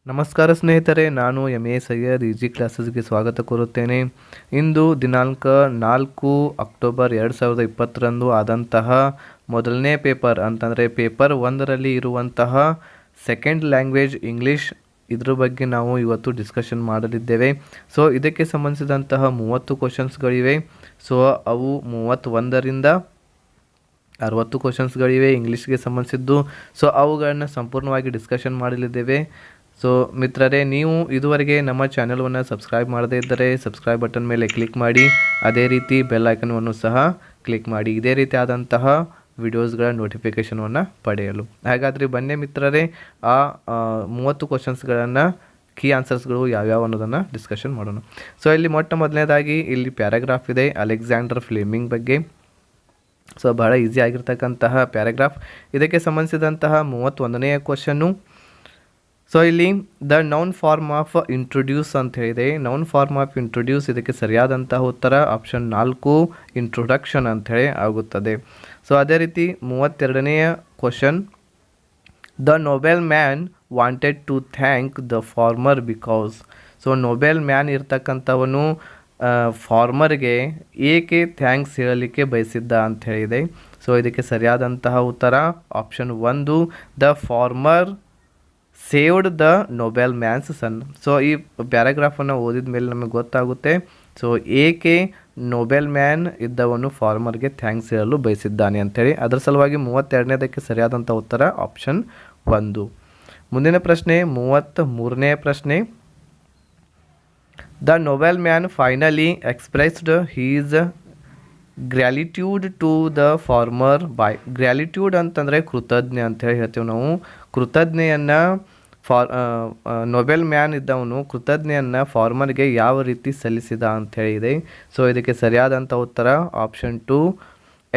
ನಮಸ್ಕಾರ ಸ್ನೇಹಿತರೆ, ನಾನು ಎ ಸೈಯದ್ ಈಜಿ ಕ್ಲಾಸಸ್ಗೆ ಸ್ವಾಗತ ಕೋರುತ್ತೇನೆ. ಇಂದು ದಿನಾಂಕ 4 ಅಕ್ಟೋಬರ್ 2020ರಂದು ಆದಂತಹ ಮೊದಲನೇ ಪೇಪರ್ ಅಂತಂದರೆ ಪೇಪರ್ 1ರಲ್ಲಿ ಇರುವಂತಹ ಸೆಕೆಂಡ್ ಲ್ಯಾಂಗ್ವೇಜ್ ಇಂಗ್ಲೀಷ್, ಇದ್ರ ಬಗ್ಗೆ ನಾವು ಇವತ್ತು ಡಿಸ್ಕಷನ್ ಮಾಡಲಿದ್ದೇವೆ. ಸೊ ಇದಕ್ಕೆ ಸಂಬಂಧಿಸಿದಂತಹ 30 ಕ್ವಶನ್ಸ್ಗಳಿವೆ. ಸೊ ಅವು 31ರಿಂದ 60 ಕ್ವಶನ್ಸ್ಗಳಿವೆ ಇಂಗ್ಲೀಷ್ಗೆ ಸಂಬಂಧಿಸಿದ್ದು. ಸೊ ಅವುಗಳನ್ನು ಸಂಪೂರ್ಣವಾಗಿ ಡಿಸ್ಕಷನ್ ಮಾಡಲಿದ್ದೇವೆ. ಸೊ ಮಿತ್ರರೇ, ನೀವು ಇದುವರೆಗೆ ನಮ್ಮ ಚಾನಲ್ವನ್ನು ಸಬ್ಸ್ಕ್ರೈಬ್ ಮಾಡದೇ ಇದ್ದರೆ ಸಬ್ಸ್ಕ್ರೈಬ್ ಬಟನ್ ಮೇಲೆ ಕ್ಲಿಕ್ ಮಾಡಿ, ಅದೇ ರೀತಿ ಬೆಲ್ ಐಕನ್ವನ್ನು ಸಹ ಕ್ಲಿಕ್ ಮಾಡಿ ಇದೇ ರೀತಿಯಾದಂತಹ ವಿಡಿಯೋಸ್ಗಳ ನೋಟಿಫಿಕೇಷನನ್ನು ಪಡೆಯಲು. ಹಾಗಾದರೆ ಬನ್ನಿ ಮಿತ್ರರೇ, ಆ 30 ಕ್ವಶನ್ಸ್ಗಳನ್ನು ಕೀ ಆನ್ಸರ್ಸ್ಗಳು ಯಾವ್ಯಾವ ಅನ್ನೋದನ್ನು ಡಿಸ್ಕಷನ್ ಮಾಡೋಣ. ಸೊ ಇಲ್ಲಿ ಮೊದಲನೇದಾಗಿ ಇಲ್ಲಿ ಪ್ಯಾರಾಗ್ರಾಫ್ ಇದೆ ಅಲೆಕ್ಸಾಂಡರ್ ಫ್ಲೇಮಿಂಗ್ ಬಗ್ಗೆ. ಸೊ ಬಹಳ ಈಸಿ ಆಗಿರ್ತಕ್ಕಂತಹ ಪ್ಯಾರಾಗ್ರಾಫ್. ಇದಕ್ಕೆ ಸಂಬಂಧಿಸಿದಂತಹ 31ನೇ ಕ್ವಶನ್ನು. ಸೊ ಇಲ್ಲಿ the noun form of introduce ಅಂತ ಹೇಳಿದೆ. ನೌನ್ ಫಾರ್ಮ್ ಆಫ್ ಇಂಟ್ರೊಡ್ಯೂಸ್ ಇದಕ್ಕೆ ಸರಿಯಾದಂತಹ ಉತ್ತರ ಆಪ್ಷನ್ 4 ಇಂಟ್ರೊಡಕ್ಷನ್ ಅಂಥೇಳಿ ಆಗುತ್ತದೆ. ಸೊ ಅದೇ ರೀತಿ 32ನೆಯ question, the noble man wanted to thank the farmer because. So noble man ಇರ್ತಕ್ಕಂಥವನು ಫಾರ್ಮರ್ಗೆ ಏಕೆ ಥ್ಯಾಂಕ್ಸ್ ಹೇಳಲಿಕ್ಕೆ ಬಯಸಿದ್ದ ಅಂತ ಹೇಳಿದೆ. ಸೊ ಇದಕ್ಕೆ ಸರಿಯಾದಂತಹ ಉತ್ತರ option 1 the farmer saved the Nobel man's son. So ಈ ಪ್ಯಾರಾಗ್ರಾಫನ್ನು ಓದಿದ ಮೇಲೆ ನಮಗೆ ಗೊತ್ತಾಗುತ್ತೆ ಸೊ ಏಕೆ ನೊಬೆಲ್ ಮ್ಯಾನ್ ಇದ್ದವನು ಫಾರ್ಮರ್ಗೆ ಥ್ಯಾಂಕ್ಸ್ ಹೇಳಲು ಬಯಸಿದ್ದಾನೆ ಅಂಥೇಳಿ. ಅದರ ಸಲುವಾಗಿ 32ನೇದಕ್ಕೆ ಸರಿಯಾದಂಥ ಉತ್ತರ ಆಪ್ಷನ್ 1. ಮುಂದಿನ ಪ್ರಶ್ನೆ 33ನೇ ಪ್ರಶ್ನೆ, the noble man finally expressed his gratitude to the farmer by. Gratitude ಅಂತಂದರೆ ಕೃತಜ್ಞೆ ಅಂತೇಳಿ ಹೇಳ್ತೀವಿ ನಾವು. ಕೃತಜ್ಞೆಯನ್ನು ನೊಬೆಲ್ ಮ್ಯಾನ್ ಇದ್ದವನು ಕೃತಜ್ಞೆಯನ್ನು ಫಾರ್ಮರ್ಗೆ ಯಾವ ರೀತಿ ಸಲ್ಲಿಸಿದ ಅಂಥೇಳಿದೆ. ಸೊ ಇದಕ್ಕೆ ಸರಿಯಾದಂಥ ಉತ್ತರ option 2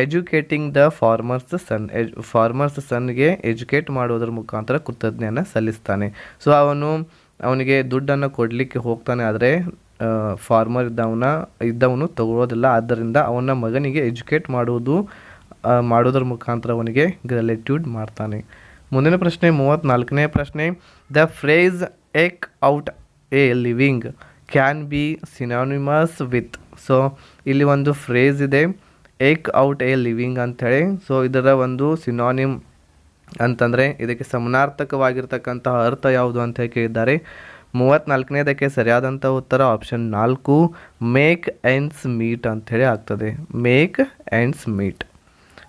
educating the farmer's son. Farmer's ಸನ್ಗೆ ಎಜುಕೇಟ್ ಮಾಡೋದ್ರ ಮುಖಾಂತರ ಕೃತಜ್ಞೆಯನ್ನು ಸಲ್ಲಿಸ್ತಾನೆ. ಸೊ ಅವನಿಗೆ ದುಡ್ಡನ್ನು ಕೊಡಲಿಕ್ಕೆ ಹೋಗ್ತಾನೆ, ಆದರೆ ಫಾರ್ಮರ್ ಇದ್ದವನು ತಗೊಳ್ಳೋದಿಲ್ಲ. ಆದ್ದರಿಂದ ಅವನ ಮಗನಿಗೆ ಎಜುಕೇಟ್ ಮಾಡೋದ್ರ ಮುಖಾಂತರ ಅವನಿಗೆ ಗ್ರ್ಯಾಟಿಟ್ಯೂಡ್ ಮಾಡ್ತಾನೆ. ಮುಂದಿನ ಪ್ರಶ್ನೆ 34ನೇ ಪ್ರಶ್ನೆ, the phrase eke out a living can be synonymous with. So ಇಲ್ಲಿ ಒಂದು ಫ್ರೇಸ್ ಇದೆ ಏಕ್ ಔಟ್ ಎ ಲಿವಿಂಗ್ ಅಂಥೇಳಿ. ಸೊ ಇದರ ಒಂದು ಸಿನಾನಿಮ್ ಅಂತಂದರೆ ಇದಕ್ಕೆ ಸಮಾನಾರ್ಥಕವಾಗಿರ್ತಕ್ಕಂತಹ ಅರ್ಥ ಯಾವುದು ಅಂತ ಕೇಳಿದ್ದಾರೆ. 34ನೇದಕ್ಕೆ ಸರಿಯಾದಂಥ ಉತ್ತರ ಆಪ್ಷನ್ 4 ಮೇಕ್ ಎಂಡ್ಸ್ ಮೀಟ್ ಅಂಥೇಳಿ ಆಗ್ತದೆ. Make ends meet.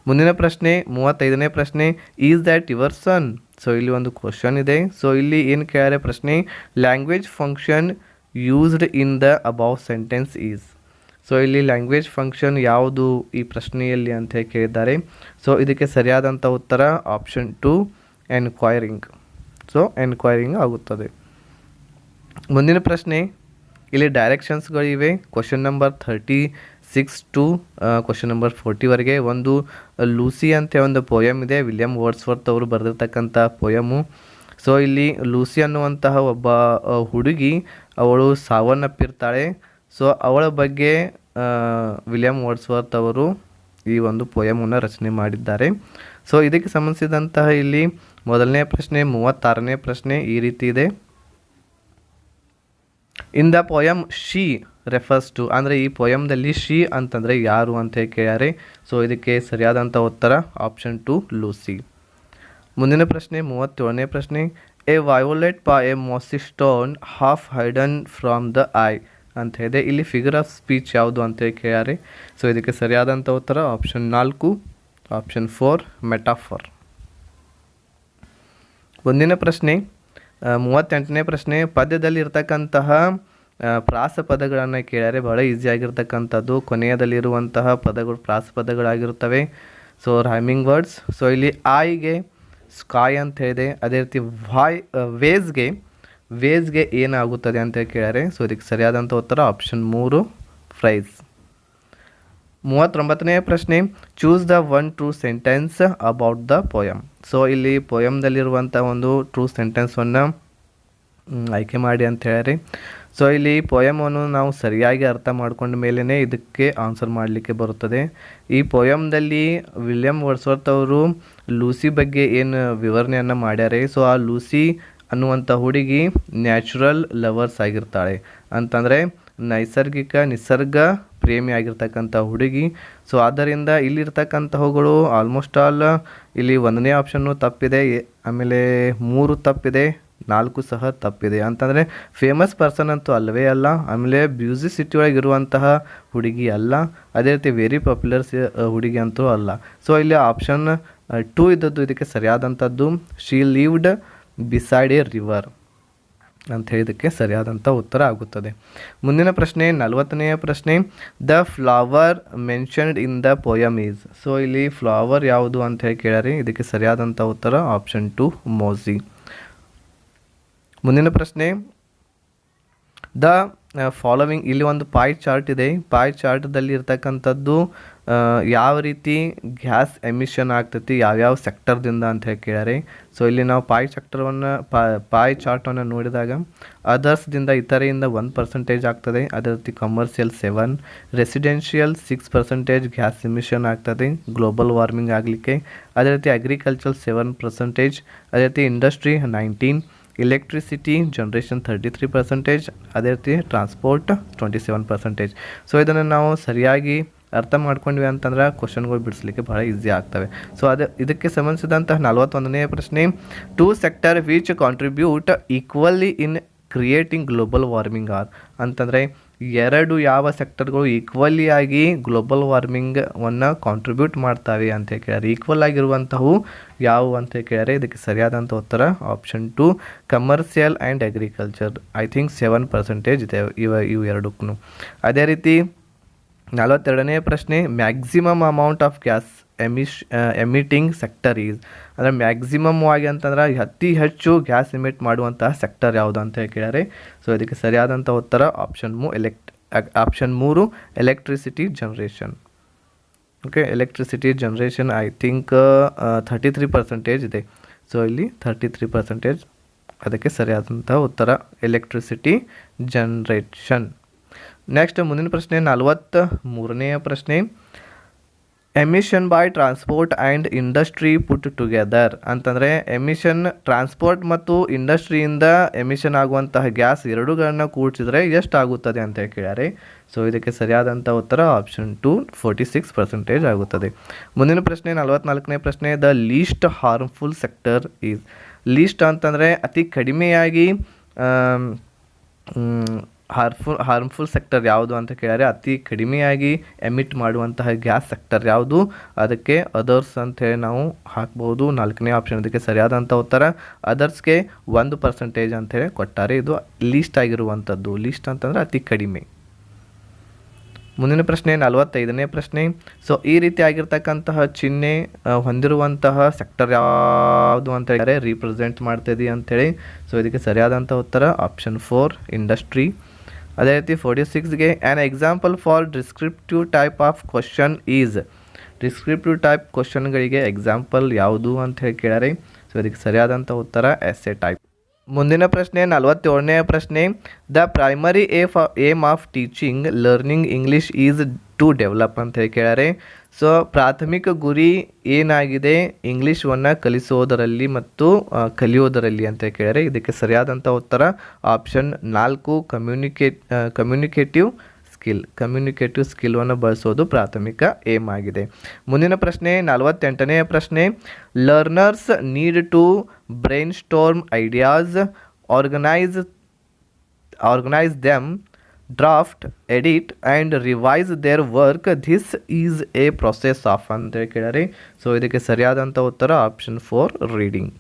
ಮುಂದಿನ ಪ್ರಶ್ನೆ 35ನೇ ಪ್ರಶ್ನೆ, is that your son. So ಇಲ್ಲಿ ಒಂದು ಕ್ವಶನ್ ಇದೆ. ಸೊ ಇಲ್ಲಿ ಏನು ಕೇಳಿದರೆ ಪ್ರಶ್ನೆ, language function used in the above sentence is. So ಇಲ್ಲಿ ಲ್ಯಾಂಗ್ವೇಜ್ ಫಂಕ್ಷನ್ ಯಾವುದು ಈ ಪ್ರಶ್ನೆಯಲ್ಲಿ ಅಂತ ಕೇಳಿದ್ದಾರೆ. ಸೊ ಇದಕ್ಕೆ ಸರಿಯಾದಂಥ ಉತ್ತರ ಆಪ್ಷನ್ 2 ಎನ್ಕ್ವೈರಿಂಗ್. ಸೊ ಎನ್ಕ್ವೈರಿಂಗ್ ಆಗುತ್ತದೆ. ಮುಂದಿನ ಪ್ರಶ್ನೆ, ಇಲ್ಲಿ ಡೈರೆಕ್ಷನ್ಸ್ಗಳಿವೆ. Question number 36 to question number 40ವರೆಗೆ. ಒಂದು ಲೂಸಿ ಅಂತ ಒಂದು ಪೋಯಮ್ ಇದೆ, ವಿಲಿಯಂ ವರ್ಡ್ಸ್ವರ್ತ್ ಅವರು ಬರೆದಿರ್ತಕ್ಕಂಥ ಪೋಯಮು. ಸೊ ಇಲ್ಲಿ ಲೂಸಿ ಅನ್ನುವಂತಹ ಒಬ್ಬ ಹುಡುಗಿ, ಅವಳು ಸಾವನ್ನಪ್ಪಿರ್ತಾಳೆ. ಸೊ ಅವಳ ಬಗ್ಗೆ ವಿಲಿಯಂ ವರ್ಡ್ಸ್ವರ್ತ್ ಅವರು ಈ ಒಂದು ಪೋಯಮನ್ನು ರಚನೆ ಮಾಡಿದ್ದಾರೆ. ಸೊ ಇದಕ್ಕೆ ಸಂಬಂಧಿಸಿದಂತಹ ಇಲ್ಲಿ ಮೊದಲನೇ ಪ್ರಶ್ನೆ 36ನೇ ಪ್ರಶ್ನೆ ಈ ರೀತಿ ಇದೆ, in the poem she refers to. ಅಂದರೆ ಈ ಪೋಯಮ್ದಲ್ಲಿ ಶಿ ಅಂತಂದರೆ ಯಾರು ಅಂತ ಕೇಳ್ಯಾರೆ. ಸೊ ಇದಕ್ಕೆ ಸರಿಯಾದಂಥ ಉತ್ತರ ಆಪ್ಷನ್ 2 ಲೂಸಿ. ಮುಂದಿನ ಪ್ರಶ್ನೆ 37ನೇ ಪ್ರಶ್ನೆ, a violet by a mossy stone half hidden from the eye ಅಂತ ಇದೆ. ಇಲ್ಲಿ ಫಿಗರ್ ಆಫ್ ಸ್ಪೀಚ್ ಯಾವುದು ಅಂತ ಕೇಳ್ಯಾರೆ. ಸೊ ಇದಕ್ಕೆ ಸರಿಯಾದಂಥ ಉತ್ತರ ಆಪ್ಷನ್ 4 ಆಪ್ಷನ್ 4 ಮೆಟಾಫರ್. ಮುಂದಿನ ಪ್ರಶ್ನೆ 38ನೇ ಪ್ರಶ್ನೆ, ಪದ್ಯದಲ್ಲಿ ಇರ್ತಕ್ಕಂತಹ ಪ್ರಾಸ ಪದಗಳನ್ನು ಕೇಳ್ಯಾರೆ. ಬಹಳ ಈಸಿ ಆಗಿರ್ತಕ್ಕಂಥದ್ದು, ಕೊನೆಯದಲ್ಲಿರುವಂತಹ ಪದಗಳು ಪ್ರಾಸ ಪದಗಳಾಗಿರುತ್ತವೆ. So rhyming words. ಸೊ ಇಲ್ಲಿ ಆಯ್ಗೆ ಸ್ಕಾಯ್ ಅಂತ ಹೇಳಿದೆ. ಅದೇ ರೀತಿ ವೇಸ್ಗೆ ಏನಾಗುತ್ತದೆ ಅಂತ ಕೇಳ್ಯಾರೆ. ಸೊ ಇದಕ್ಕೆ ಸರಿಯಾದಂಥ ಉತ್ತರ ಆಪ್ಷನ್ 3 ಫ್ರೈಸ್. 39ನೇ ಪ್ರಶ್ನೆ, choose the one true sentence about the poem. So ಇಲ್ಲಿ ಪೋಯಮ್ದಲ್ಲಿರುವಂಥ ಒಂದು ಟ್ರೂ ಸೆಂಟೆನ್ಸನ್ನು ಆಯ್ಕೆ ಮಾಡಿ ಅಂತ ಹೇಳ್ಯಾರೆ. ಸೊ ಇಲ್ಲಿ ಪೋಯಮನ್ನು ನಾವು ಸರಿಯಾಗಿ ಅರ್ಥ ಮಾಡ್ಕೊಂಡ ಮೇಲೇ ಇದಕ್ಕೆ ಆನ್ಸರ್ ಮಾಡಲಿಕ್ಕೆ ಬರುತ್ತದೆ. ಈ ಪೋಯಮ್ದಲ್ಲಿ ವಿಲಿಯಂ ವರ್ಡ್ಸ್ವರ್ತ್ ಅವರು ಲೂಸಿ ಬಗ್ಗೆ ಏನು ವಿವರಣೆಯನ್ನು ಮಾಡ್ಯಾರೆ. ಸೊ ಆ ಲೂಸಿ ಅನ್ನುವಂಥ ಹುಡುಗಿ ನ್ಯಾಚುರಲ್ ಲವರ್ಸ್ ಆಗಿರ್ತಾಳೆ, ಅಂತಂದರೆ ನಿಸರ್ಗ ಪ್ರೇಮಿ ಆಗಿರ್ತಕ್ಕಂಥ ಹುಡುಗಿ. ಸೊ ಆದ್ದರಿಂದ ಇಲ್ಲಿರ್ತಕ್ಕಂಥವುಗಳು ಆಲ್ಮೋಸ್ಟ್ ಆಲ್ ಇಲ್ಲಿ 1ನೇ ಆಪ್ಷನ್ನು ತಪ್ಪಿದೆ, ಆಮೇಲೆ 3 ತಪ್ಪಿದೆ, 4 ಸಹ ತಪ್ಪಿದೆ. ಅಂತಂದರೆ ಫೇಮಸ್ ಪರ್ಸನ್ ಅಂತೂ ಅಲ್ಲವೇ ಅಲ್ಲ, ಆಮೇಲೆ ಬ್ಯೂಸಿ ಸಿಟಿ ಒಳಗೆ ಇರುವಂತಹ ಹುಡುಗಿ ಅಲ್ಲ, ಅದೇ ರೀತಿ ವೆರಿ ಪಾಪ್ಯುಲರ್ ಹುಡುಗಿ ಅಂತೂ ಅಲ್ಲ. ಸೊ ಇಲ್ಲಿ ಆಪ್ಷನ್ 2 ಇದ್ದದ್ದು ಇದಕ್ಕೆ ಸರಿಯಾದಂಥದ್ದು. She lived beside a river ಅಂತ ಹೇಳಿದಕ್ಕೆ ಸರಿಯಾದಂಥ ಉತ್ತರ ಆಗುತ್ತದೆ. ಮುಂದಿನ ಪ್ರಶ್ನೆ 40ನೆಯ ಪ್ರಶ್ನೆ, the flower mentioned in the poem is. So ಇಲ್ಲಿ ಫ್ಲವರ್ ಯಾವುದು ಅಂತ ಹೇಳಿ ಕೇಳ್ಯಾರಿ, ಇದಕ್ಕೆ ಸರಿಯಾದಂಥ ಉತ್ತರ ಆಪ್ಷನ್ 2 ಮೋಸಿ. ಮುಂದಿನ ಪ್ರಶ್ನೆ, ದ ಫಾಲೋವಿಂಗ್, ಇಲ್ಲಿ ಒಂದು ಪಾಯ್ ಚಾರ್ಟ್ ಇದೆ, ಪಾಯ್ ಚಾರ್ಟ್ದಲ್ಲಿ ಇರ್ತಕ್ಕಂಥದ್ದು ಯಾವ ರೀತಿ ಗ್ಯಾಸ್ ಎಮಿಷನ್ ಆಗ್ತೈತಿ ಯಾವ್ಯಾವ ಸೆಕ್ಟರ್ದಿಂದ ಅಂತ ಹೇಳಿ ಕೇಳ್ಯಾರೆ. ಸೊ ಇಲ್ಲಿ ನಾವು ಪಾಯ್ ಚಾರ್ಟನ್ನು ನೋಡಿದಾಗ ಅದರ್ಸ್ದಿಂದ ಇತರೆಯಿಂದ 1% ಆಗ್ತದೆ, ಅದೇ ರೀತಿ ಕಮರ್ಷಿಯಲ್ 7, ರೆಸಿಡೆನ್ಷಿಯಲ್ 6% ಗ್ಯಾಸ್ ಎಮಿಷನ್ ಆಗ್ತದೆ ಗ್ಲೋಬಲ್ ವಾರ್ಮಿಂಗ್ ಆಗಲಿಕ್ಕೆ, ಅದೇ ರೀತಿ ಅಗ್ರಿಕಲ್ಚರ್ 7%, ಅದೇ ರೀತಿ ಇಂಡಸ್ಟ್ರಿ 19, ಎಲೆಕ್ಟ್ರಿಸಿಟಿ ಜನ್ರೇಷನ್ 33%, ಅದೇ ರೀತಿ ಟ್ರಾನ್ಸ್ಪೋರ್ಟ್ 27%. ಸೊ ಇದನ್ನು ನಾವು ಸರಿಯಾಗಿ ಅರ್ಥ ಮಾಡ್ಕೊಂಡ್ವಿ ಅಂತಂದ್ರೆ ಕ್ವಶನ್ಗಳು ಬಿಡಿಸ್ಲಿಕ್ಕೆ ಭಾಳ ಈಸಿ ಆಗ್ತವೆ. ಸೊ ಇದಕ್ಕೆ ಸಂಬಂಧಿಸಿದಂತಹ 41ನೇ ಪ್ರಶ್ನೆ, 2 sector which contribute equally in creating global warming are. ಅಂತಂದರೆ 2 ಯಾವ ಸೆಕ್ಟರ್ಗಳು ಈಕ್ವಲಿ ಆಗಿ ಗ್ಲೋಬಲ್ ವಾರ್ಮಿಂಗನ್ನು ಕಾಂಟ್ರಿಬ್ಯೂಟ್ ಮಾಡ್ತಾವೆ ಅಂತ ಕೇಳ್ಯಾರೆ. ಈಕ್ವಲ್ ಆಗಿರುವಂಥವು ಯಾವುವು ಅಂತ ಕೇಳ್ಯಾರೆ, ಇದಕ್ಕೆ ಸರಿಯಾದಂಥ ಉತ್ತರ option 2 commercial and agriculture. I think 7% ಇದೆ ಇವು ಎರಡಕ್ಕೂ. ಅದೇ ರೀತಿ 42ನೇ ಪ್ರಶ್ನೆ, maximum amount of gas emitting sector is. ಅಂದರೆ ಮ್ಯಾಕ್ಸಿಮಮ್ ಆಗಿ ಅಂತಂದ್ರೆ ಅತಿ ಹೆಚ್ಚು ಗ್ಯಾಸ್ ಎಮಿಟ್ ಮಾಡುವಂತಹ ಸೆಕ್ಟರ್ ಯಾವುದು ಅಂತ ಕೇಳ್ಯಾರೆ. ಸೊ ಇದಕ್ಕೆ ಸರಿಯಾದಂಥ ಉತ್ತರ option 3 electricity generation. Okay, electricity generation I think 33% ಇದೆ. ಸೊ ಇಲ್ಲಿ 33% ಅದಕ್ಕೆ ಸರಿಯಾದಂಥ ಉತ್ತರ ಎಲೆಕ್ಟ್ರಿಸಿಟಿ ಜನ್ರೇಷನ್. ನೆಕ್ಸ್ಟ್ ಮುಂದಿನ ಪ್ರಶ್ನೆ 43ನೆಯ ಪ್ರಶ್ನೆ, emission by transport and industry put together. ಅಂತಂದರೆ ಎಮಿಷನ್ ಟ್ರಾನ್ಸ್ಪೋರ್ಟ್ ಮತ್ತು ಇಂಡಸ್ಟ್ರಿಯಿಂದ ಎಮಿಷನ್ ಆಗುವಂತಹ ಗ್ಯಾಸ್ ಎರಡೂಗಳನ್ನು ಕೂಡಿಸಿದ್ರೆ ಎಷ್ಟಾಗುತ್ತದೆ ಅಂತ ಕೇಳ್ಯಾರೆ. ಸೊ ಇದಕ್ಕೆ ಸರಿಯಾದಂಥ ಉತ್ತರ ಆಪ್ಷನ್ 2 46% ಆಗುತ್ತದೆ. ಮುಂದಿನ ಪ್ರಶ್ನೆ 44ನೇ ಪ್ರಶ್ನೆ, the least harmful sector is. Least ಅಂತಂದರೆ ಅತಿ ಕಡಿಮೆಯಾಗಿ ಹಾರ್ಮ್ಫುಲ್ ಸೆಕ್ಟರ್ ಯಾವುದು ಅಂತ ಕೇಳಿದರೆ ಅತಿ ಕಡಿಮೆಯಾಗಿ ಎಮಿಟ್ ಮಾಡುವಂತಹ ಗ್ಯಾಸ್ ಸೆಕ್ಟರ್ ಯಾವುದು, ಅದಕ್ಕೆ ಅದರ್ಸ್ ಅಂತೇಳಿ ನಾವು ಹಾಕ್ಬೋದು. 4ನೇ ಆಪ್ಷನ್ ಇದಕ್ಕೆ ಸರಿಯಾದಂಥ ಉತ್ತರ. ಅದರ್ಸ್ಗೆ 1% ಅಂಥೇಳಿ ಕೊಟ್ಟಾರೆ. ಇದು ಲೀಸ್ಟ್ ಆಗಿರುವಂಥದ್ದು. ಲೀಸ್ಟ್ ಅಂತಂದರೆ ಅತಿ ಕಡಿಮೆ. ಮುಂದಿನ ಪ್ರಶ್ನೆ 45ನೇ ಪ್ರಶ್ನೆ, ಸೊ ಈ ರೀತಿ ಆಗಿರ್ತಕ್ಕಂತಹ ಚಿಹ್ನೆ ಹೊಂದಿರುವಂತಹ ಸೆಕ್ಟರ್ ಯಾವುದು ಅಂತ ಹೇಳಿದರೆ ರೀಪ್ರೆಸೆಂಟ್ ಮಾಡ್ತಿದೆ ಅಂಥೇಳಿ. ಸೊ ಇದಕ್ಕೆ ಸರಿಯಾದಂಥ ಉತ್ತರ ಆಪ್ಷನ್ 4 ಇಂಡಸ್ಟ್ರಿ. ಅದೇ ರೀತಿ 46ಗೆ an example for descriptive type of question is. Descriptive type ಕ್ವಶನ್ಗಳಿಗೆ ಎಕ್ಸಾಂಪಲ್ ಯಾವುದು ಅಂತ ಹೇಳಿ ಕೇಳ್ಯಾರೆ. ಸೊ ಇದಕ್ಕೆ ಸರಿಯಾದಂಥ ಉತ್ತರ ಎಸ್ಸೆ ಟೈಪ್. ಮುಂದಿನ ಪ್ರಶ್ನೆ 47ನೇ ಪ್ರಶ್ನೆ, the primary aim of teaching learning English is to develop ಅಂತ ಹೇಳಿ ಕೇಳ್ಯಾರೆ. ಸೊ ಪ್ರಾಥಮಿಕ ಗುರಿ ಏನಾಗಿದೆ ಇಂಗ್ಲೀಷನ್ನು ಕಲಿಸೋದರಲ್ಲಿ ಮತ್ತು ಕಲಿಯೋದರಲ್ಲಿ ಅಂತ ಕೇಳ್ಯಾರೆ. ಇದಕ್ಕೆ ಸರಿಯಾದಂಥ ಉತ್ತರ ಆಪ್ಷನ್ 4 ಕಮ್ಯುನಿಕೇಟಿವ್ ಸ್ಕಿಲ್ವನ್ನು ಬಳಸೋದು ಪ್ರಾಥಮಿಕ ಏಮ್ ಆಗಿದೆ. ಮುಂದಿನ ಪ್ರಶ್ನೆ 48ನೇ ಪ್ರಶ್ನೆ, learners need to brainstorm ideas, organize them, draft, edit and revise their work. This is a process of ಅಂತ ಕೇಳ್ಯಾರೆ. ಸೊ ಇದಕ್ಕೆ ಸರಿಯಾದಂಥ ಉತ್ತರ ಆಪ್ಷನ್ 4 ರೀಡಿಂಗ್.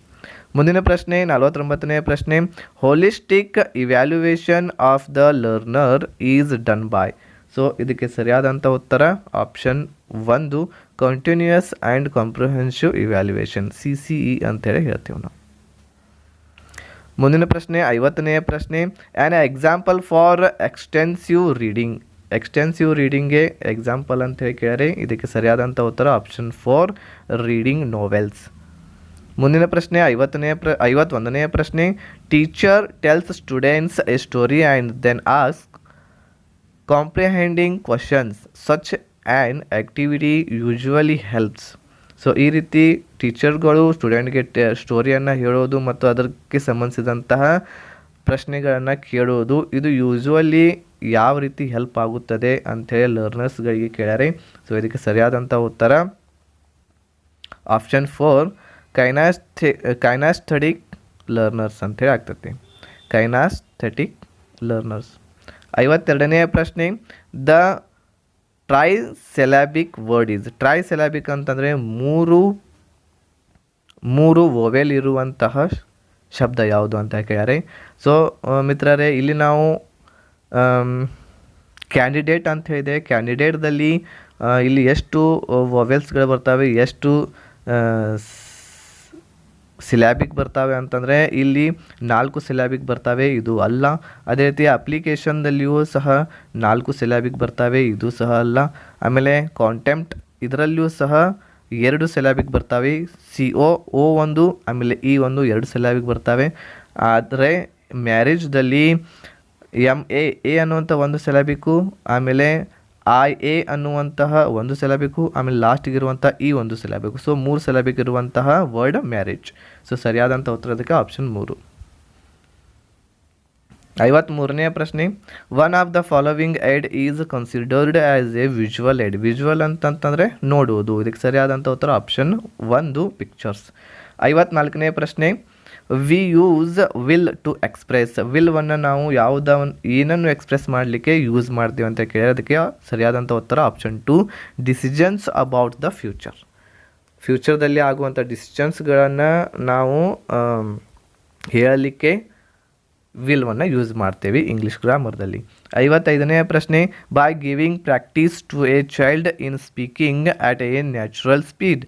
ಮುಂದಿನ ಪ್ರಶ್ನೆ 49ನೇ ಪ್ರಶ್ನೆ, holistic evaluation of the learner is done by. So ಇದಕ್ಕೆ ಸರಿಯಾದಂಥ ಉತ್ತರ option 1 continuous and comprehensive evaluation, CCE ಅಂತೇಳಿ ಹೇಳ್ತೀವಿ ನಾವು. ಮುಂದಿನ ಪ್ರಶ್ನೆ 50ನೇ ಪ್ರಶ್ನೆ, an example for extensive reading. Extensive ರೀಡಿಂಗ್ಗೆ ಎಕ್ಸಾಂಪಲ್ ಅಂತೇಳಿ ಕೇಳ್ಯಾರೆ. ಇದಕ್ಕೆ ಸರಿಯಾದಂಥ ಉತ್ತರ ಆಪ್ಷನ್ 4 ರೀಡಿಂಗ್ ನೋವೆಲ್ಸ್. ಮುಂದಿನ ಪ್ರಶ್ನೆ 51ನೇ ಪ್ರಶ್ನೆ, teacher tells students a story and then ask comprehending questions such an activity usually helps. So ಈ ರೀತಿ ಟೀಚರ್ಗಳು ಸ್ಟೂಡೆಂಟ್ಗೆ ಸ್ಟೋರಿಯನ್ನು ಹೇಳೋದು ಮತ್ತು ಅದಕ್ಕೆ ಸಂಬಂಧಿಸಿದಂತಹ ಪ್ರಶ್ನೆಗಳನ್ನು ಕೇಳೋದು ಇದು ಯೂಶ್ವಲಿ ಯಾವ ರೀತಿ ಹೆಲ್ಪ್ ಆಗುತ್ತದೆ ಅಂಥೇಳಿ ಲರ್ನರ್ಸ್ಗಳಿಗೆ ಕೇಳ್ಯಾರೆ. ಸೊ ಇದಕ್ಕೆ ಸರಿಯಾದಂಥ ಉತ್ತರ ಆಪ್ಷನ್ 4 ಕೈನಾಸ್ಥೆಟಿಕ್ ಲರ್ನರ್ಸ್ ಅಂಥೇಳಿ ಆಗ್ತೈತಿ. ಕೈನಾಸ್ಥೆಟಿಕ್ ಲರ್ನರ್ಸ್. 52ನೇ ಪ್ರಶ್ನೆ, ದ ಟ್ರೈಸೆಲಾಬಿಕ್ ವರ್ಡ್ ಈಸ್. ಟ್ರೈಸೆಲಾಬಿಕ್ ಅಂತಂದರೆ ಮೂರು ವೊವೆಲ್ ಇರುವಂತಹ ಶಬ್ದ ಯಾವುದು ಅಂತ ಕೇಳ್ಯಾರೆ. ಸೊ ಮಿತ್ರರೇ, ಇಲ್ಲಿ ನಾವು ಕ್ಯಾಂಡಿಡೇಟ್ ಅಂತ ಹೇಳಿದೆ. ಕ್ಯಾಂಡಿಡೇಟ್ದಲ್ಲಿ ಇಲ್ಲಿ ಎಷ್ಟು ವೊವೆಲ್ಸ್ಗಳು ಬರ್ತವೆ, ಎಷ್ಟು ಸಿಲ್ಯಾಬಿಕ್ ಬರ್ತವೆ ಅಂತಂದರೆ ಇಲ್ಲಿ 4 ಸಿಲ್ಯಾಬಿಕ್ ಬರ್ತವೆ, ಇದು ಅಲ್ಲ. ಅದೇ ರೀತಿ ಅಪ್ಲಿಕೇಶನ್ದಲ್ಲಿಯೂ ಸಹ 4 ಸಿಲ್ಯಾಬಿಕ್ ಬರ್ತವೆ, ಇದು ಸಹ ಅಲ್ಲ. ಆಮೇಲೆ ಕಾಂಟೆಂಪ್ಟ್ ಇದರಲ್ಲಿಯೂ ಸಹ 2 ಸಿಲ್ಯಾಬಿಕ್ ಬರ್ತವೆ, CO ಆಮೇಲೆ E1 2 ಸಿಲ್ಯಾಬಿಕ್ ಬರ್ತವೆ. ಆದರೆ ಮ್ಯಾರೇಜ್ದಲ್ಲಿ MA ಅನ್ನುವಂಥ 1 ಸಿಲ್ಯಾಬಿಕ್ಕು, ಆಮೇಲೆ IA ಅನ್ನುವಂತಹ 1 ಸಿಲ್ಯಾಬಿಕ್ಕು, ಆಮೇಲೆ ಲಾಸ್ಟಿಗಿರುವಂಥ E1 ಸಿಲ್ಯಾಬಿಕ್ಕು. ಸೊ 3 ಸಿಲ್ಯಾಬಿಕ್ ಇರುವಂತಹ ವರ್ಡ್ ಮ್ಯಾರೇಜ್. ಸೊ ಸರಿಯಾದಂಥ ಉತ್ತರ ಅದಕ್ಕೆ ಆಪ್ಷನ್ 3. 53ನೇ ಪ್ರಶ್ನೆ, one of the following aid is considered as A visual aid. Visual ಅಂತಂತಂದರೆ ನೋಡುವುದು. ಇದಕ್ಕೆ ಸರಿಯಾದಂಥ ಉತ್ತರ ಆಪ್ಷನ್ 1 ಪಿಕ್ಚರ್ಸ್. 54ನೇ ಪ್ರಶ್ನೆ, we use will to express. ವಿಲ್ವನ್ನು ನಾವು ಏನನ್ನು ಎಕ್ಸ್ಪ್ರೆಸ್ ಮಾಡಲಿಕ್ಕೆ ಯೂಸ್ ಮಾಡ್ತೀವಿ ಅಂತ ಕೇಳೋದಕ್ಕೆ ಸರಿಯಾದಂಥ ಉತ್ತರ option 2 decisions about the future. ಫ್ಯೂಚರ್ದಲ್ಲಿ ಆಗುವಂಥ ಡಿಸಿಷನ್ಸ್ಗಳನ್ನು ನಾವು ಹೇಳಲಿಕ್ಕೆ ವಿಲ್ವನ್ನು ಯೂಸ್ ಮಾಡ್ತೇವೆ ಇಂಗ್ಲೀಷ್ ಗ್ರಾಮರ್ದಲ್ಲಿ. 55ನೇ ಪ್ರಶ್ನೆ, by giving practice to a child in speaking at a natural speed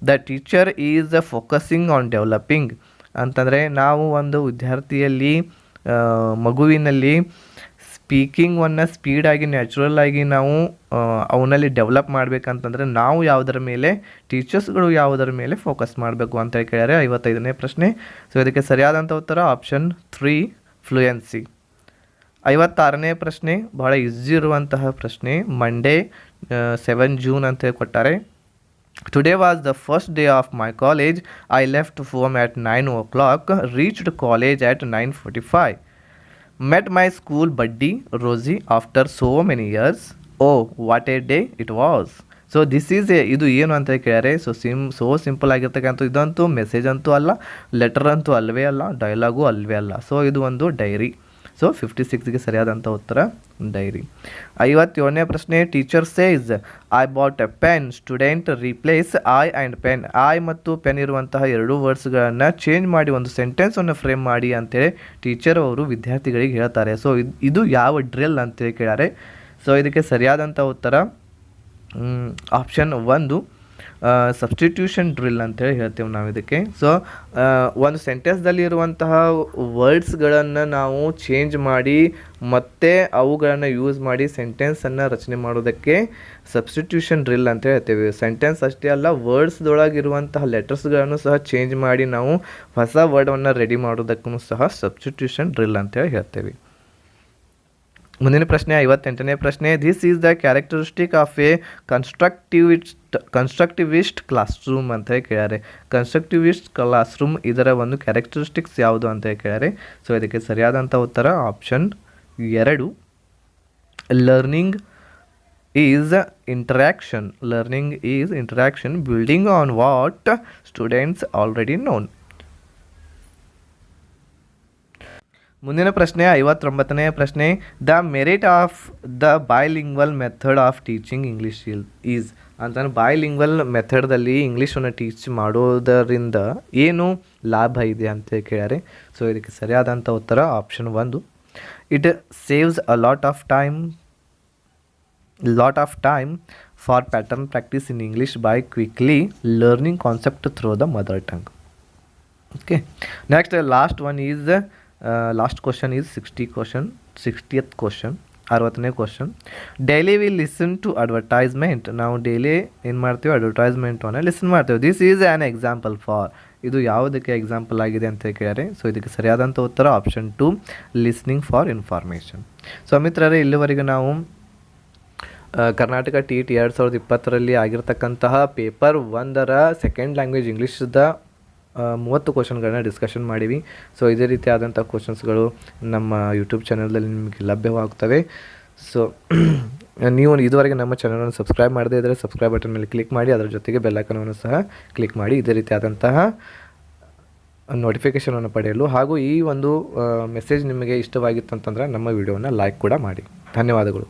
the teacher is focusing on developing. ಅಂತಂದರೆ ನಾವು ಒಂದು ವಿದ್ಯಾರ್ಥಿಯಲ್ಲಿ ಮಗುವಿನಲ್ಲಿ ಸ್ಪೀಕಿಂಗನ್ನು ಸ್ಪೀಡಾಗಿ ನ್ಯಾಚುರಲ್ ಆಗಿ ನಾವು ಅವನಲ್ಲಿ ಡೆವಲಪ್ ಮಾಡಬೇಕಂತಂದರೆ ನಾವು ಯಾವುದರ ಮೇಲೆ, ಟೀಚರ್ಸ್ಗಳು ಯಾವುದರ ಮೇಲೆ ಫೋಕಸ್ ಮಾಡಬೇಕು ಅಂತ ಕೇಳ್ಯಾರೆ. 55ನೇ ಪ್ರಶ್ನೆ. ಸೊ ಇದಕ್ಕೆ ಸರಿಯಾದಂಥ ಉತ್ತರ ಆಪ್ಷನ್ 3 ಫ್ಲೂಯೆನ್ಸಿ. 56ನೇ ಪ್ರಶ್ನೆ ಬಹಳ ಈಸಿ ಇರುವಂತಹ ಪ್ರಶ್ನೆ. ಮಂಡೇ 7 ಜೂನ್ ಅಂತ ಕೊಟ್ಟಾರೆ. Today was the first day of my college. I left home at 9 o'clock, reached college at 9:45. Met my school buddy Rosie after so many years. Oh, what a day it was. So this is ಇದು ಏನು ಅಂತ ಕೇಳ್ಯಾರೆ. So simple ಆಗಿರ್ತಕ್ಕಂಥ ಇದಂತೂ message ಅಂತೂ ಅಲ್ಲ, letter ಅಂತೂ ಅಲ್ಲವೇ ಅಲ್ಲ, ಡೈಲಾಗು ಅಲ್ಲವೇ ಅಲ್ಲ. ಸೊ ಇದು ಒಂದು ಡೈರಿ. ಸೊ 56ಗೆ ಸರಿಯಾದಂಥ ಉತ್ತರ ಡೈರಿ. 57ನೇ ಪ್ರಶ್ನೆ, teacher says I bought a pen. Student replace I and pen. I ಮತ್ತು ಪೆನ್ ಇರುವಂತಹ 2 ವರ್ಡ್ಸ್ಗಳನ್ನು ಚೇಂಜ್ ಮಾಡಿ ಒಂದು ಸೆಂಟೆನ್ಸನ್ನು ಫ್ರೇಮ್ ಮಾಡಿ ಅಂತೇಳಿ ಟೀಚರ್ ಅವರು ವಿದ್ಯಾರ್ಥಿಗಳಿಗೆ ಹೇಳ್ತಾರೆ. ಸೊ ಇದು ಯಾವ ಡ್ರಿಲ್ ಅಂತೇಳಿ ಕೇಳ್ಯಾರೆ. ಸೊ ಇದಕ್ಕೆ ಸರಿಯಾದಂಥ ಉತ್ತರ ಆಪ್ಷನ್ 1 ಸಬ್ಸ್ಟಿಟ್ಯೂಷನ್ ಡ್ರಿಲ್ ಅಂತೇಳಿ ಹೇಳ್ತೇವೆ ನಾವು ಇದಕ್ಕೆ. ಸೊ ಒಂದು ಸೆಂಟೆನ್ಸ್ದಲ್ಲಿ ಇರುವಂತಹ ವರ್ಡ್ಸ್ಗಳನ್ನು ನಾವು ಚೇಂಜ್ ಮಾಡಿ ಮತ್ತೆ ಅವುಗಳನ್ನು ಯೂಸ್ ಮಾಡಿ ಸೆಂಟೆನ್ಸನ್ನು ರಚನೆ ಮಾಡೋದಕ್ಕೆ ಸಬ್ಸ್ಟಿಟ್ಯೂಷನ್ ಡ್ರಿಲ್ ಅಂತ ಹೇಳ್ತೇವೆ. ಸೆಂಟೆನ್ಸ್ ಅಷ್ಟೇ ಅಲ್ಲ, ವರ್ಡ್ಸ್ದೊಳಗಿರುವಂತಹ ಲೆಟರ್ಸ್ಗಳನ್ನು ಸಹ ಚೇಂಜ್ ಮಾಡಿ ನಾವು ಹೊಸ ವರ್ಡನ್ನು ರೆಡಿ ಮಾಡೋದಕ್ಕೂ ಸಹ ಸಬ್ಸ್ಟಿಟ್ಯೂಷನ್ ಡ್ರಿಲ್ ಅಂತೇಳಿ ಹೇಳ್ತೇವೆ. ಮುಂದಿನ ಪ್ರಶ್ನೆ 58ನೇ ಪ್ರಶ್ನೆ, this is the characteristic of A constructivist class room ಅಂತ ಕೇಳ್ಯಾರೆ. ಕನ್ಸ್ಟ್ರಕ್ಟಿವಿಸ್ಟ್ ಕ್ಲಾಸ್ ರೂಮ್ ಇದರ ಒಂದು ಕ್ಯಾರೆಕ್ಟರಿಸ್ಟಿಕ್ಸ್ ಯಾವುದು ಅಂತ ಕೇಳ್ಯಾರೆ. ಸೊ ಇದಕ್ಕೆ ಸರಿಯಾದಂಥ ಉತ್ತರ option 2 learning is interaction. Learning is interaction building on what students already known. ಮುಂದಿನ ಪ್ರಶ್ನೆ 59ನೇ ಪ್ರಶ್ನೆ, the merit of the bilingual method of teaching English is. ಅಂತಂದ್ರೆ ಬೈಲಿಂಗ್ವಲ್ ಮೆಥಡ್ದಲ್ಲಿ ಇಂಗ್ಲೀಷನ್ನು ಟೀಚ್ ಮಾಡೋದರಿಂದ ಏನು ಲಾಭ ಇದೆ ಅಂತ ಕೇಳ್ಯಾರೆ. ಸೊ ಇದಕ್ಕೆ ಸರಿಯಾದಂಥ ಉತ್ತರ option 1 it saves a lot of time for pattern practice in English by quickly learning concept through the mother tongue. Okay, next last question is 60th question. 60ನೇ question, daily we listen to advertisement. ನಾವು daily ಏನು ಮಾಡ್ತೀವಿ, ಅಡ್ವರ್ಟೈಸ್ಮೆಂಟನ್ನು listen ಮಾಡ್ತೇವೆ. This is an example for. ಇದು ಯಾವುದಕ್ಕೆ example ಆಗಿದೆ ಅಂತ ಕೇಳಿದರೆ. ಸೊ ಇದಕ್ಕೆ ಸರಿಯಾದಂಥ ಉತ್ತರ option 2 listening for information. So ಮಿತ್ರರೇ, ಇಲ್ಲಿವರೆಗೆ ನಾವು ಕರ್ನಾಟಕ TET 2020ರಲ್ಲಿ ಆಗಿರ್ತಕ್ಕಂತಹ ಪೇಪರ್ 1ರ ಸೆಕೆಂಡ್ ಲ್ಯಾಂಗ್ವೇಜ್ ಇಂಗ್ಲೀಷ್ದ 30 ಕ್ವಶನ್ಗಳನ್ನ ಡಿಸ್ಕಷನ್ ಮಾಡೀವಿ. ಸೊ ಇದೇ ರೀತಿ ಆದಂಥ ಕ್ವಶನ್ಸ್ಗಳು ನಮ್ಮ ಯೂಟ್ಯೂಬ್ ಚಾನಲ್ದಲ್ಲಿ ನಿಮಗೆ ಲಭ್ಯವಾಗ್ತವೆ. ಸೊ ನೀವು ಇದುವರೆಗೆ ನಮ್ಮ ಚಾನಲನ್ನು ಸಬ್ಸ್ಕ್ರೈಬ್ ಮಾಡದೇ ಇದ್ದರೆ ಸಬ್ಸ್ಕ್ರೈಬ್ ಬಟನ್ ಮೇಲೆ ಕ್ಲಿಕ್ ಮಾಡಿ, ಅದರ ಜೊತೆಗೆ ಬೆಲ್ ಐಕಾನನ್ನು ಸಹ ಕ್ಲಿಕ್ ಮಾಡಿ ಇದೇ ರೀತಿ ಆದಂತಹ ನೋಟಿಫಿಕೇಷನನ್ನು ಪಡೆಯಲು. ಹಾಗೂ ಈ ಒಂದು ಮೆಸೇಜ್ ನಿಮಗೆ ಇಷ್ಟವಾಗಿತ್ತಂತಂದರೆ ನಮ್ಮ ವಿಡಿಯೋವನ್ನು ಲೈಕ್ ಕೂಡ ಮಾಡಿ. ಧನ್ಯವಾದಗಳು.